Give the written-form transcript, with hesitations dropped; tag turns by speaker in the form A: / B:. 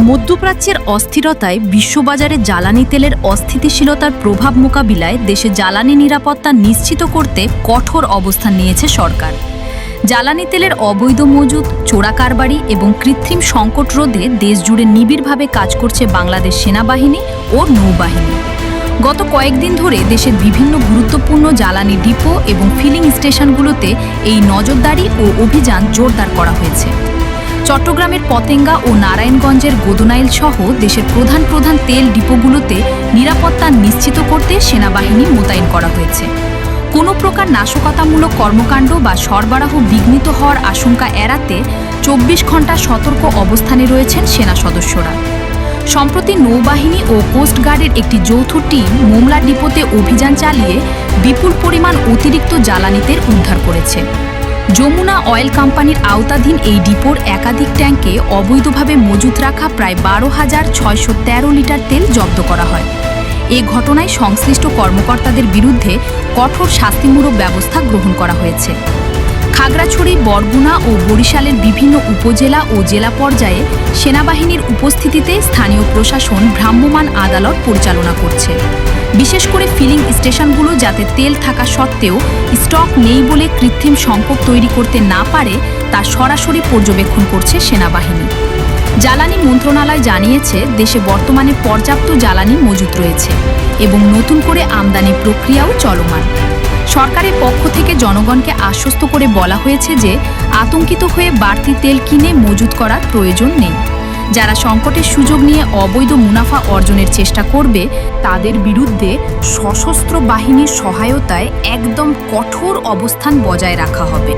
A: মধ্যপ্রাচ্যের অস্থিরতায় বিশ্ববাজারে জ্বালানি তেলের অস্থিতিশীলতার প্রভাব মোকাবিলায় দেশে জ্বালানি নিরাপত্তা নিশ্চিত করতে কঠোর অবস্থান নিয়েছে সরকার। জ্বালানি তেলের অবৈধ মজুত, চোরাকারবারি এবং কৃত্রিম সংকট রোধে দেশজুড়ে নিবিড়ভাবে কাজ করছে বাংলাদেশ সেনাবাহিনী ও নৌবাহিনী। গত কয়েকদিন ধরে দেশের বিভিন্ন গুরুত্বপূর্ণ জ্বালানি ডিপো এবং ফিলিং স্টেশনগুলোতে এই নজরদারি ও অভিযান জোরদার করা হয়েছে। চট্টগ্রামের পতেঙ্গা ও নারায়ণগঞ্জের গোদনাইল সহ দেশের প্রধান প্রধান তেল ডিপোগুলোতে নিরাপত্তা নিশ্চিত করতে সেনাবাহিনী মোতায়েন করা হয়েছে। কোনো প্রকার নাশকতামূলক কর্মকাণ্ড বা সরবরাহ বিঘ্নিত হওয়ার আশঙ্কা এড়াতে ২৪ ঘণ্টা সতর্ক অবস্থানে রয়েছেন সেনা সদস্যরা। সম্প্রতি নৌবাহিনী ও কোস্টগার্ডের একটি যৌথ টিম মোংলা ডিপোতে অভিযান চালিয়ে বিপুল পরিমাণ অতিরিক্ত জ্বালানি তেল উদ্ধার করেছে। যমুনা অয়েল কোম্পানির আওতাধীন এই ডিপোর একাধিক ট্যাঙ্কে অবৈধভাবে মজুত রাখা প্রায় ১২,৬১৩ লিটার তেল জব্দ করা হয়। এ ঘটনায় সংশ্লিষ্ট কর্মকর্তাদের বিরুদ্ধে কঠোর শাস্তিমূলক ব্যবস্থা গ্রহণ করা হয়েছে। খাগড়াছড়ি, বরগুনা ও বরিশালের বিভিন্ন উপজেলা ও জেলা পর্যায়ে সেনাবাহিনীর উপস্থিতিতে স্থানীয় প্রশাসন ভ্রাম্যমাণ আদালত পরিচালনা করছে। বিশেষ করে ফিলিং স্টেশনগুলো যাতে তেল থাকা সত্ত্বেও স্টক নেই বলে কৃত্রিম সংকট তৈরি করতে না পারে তা সরাসরি পর্যবেক্ষণ করছে সেনাবাহিনী। জ্বালানি মন্ত্রণালয় জানিয়েছে, দেশে বর্তমানে পর্যাপ্ত জ্বালানি মজুত রয়েছে এবং নতুন করে আমদানি প্রক্রিয়াও চলমান। সরকারের পক্ষ থেকে জনগণকে আশ্বস্ত করে বলা হয়েছে যে আতঙ্কিত হয়ে বাড়তি তেল কিনে মজুত করার প্রয়োজন নেই। যারা সংকটের সুযোগ নিয়ে অবৈধ মুনাফা অর্জনের চেষ্টা করবে তাদের বিরুদ্ধে সশস্ত্র বাহিনীর সহায়তায় একদম কঠোর অবস্থান বজায় রাখা হবে।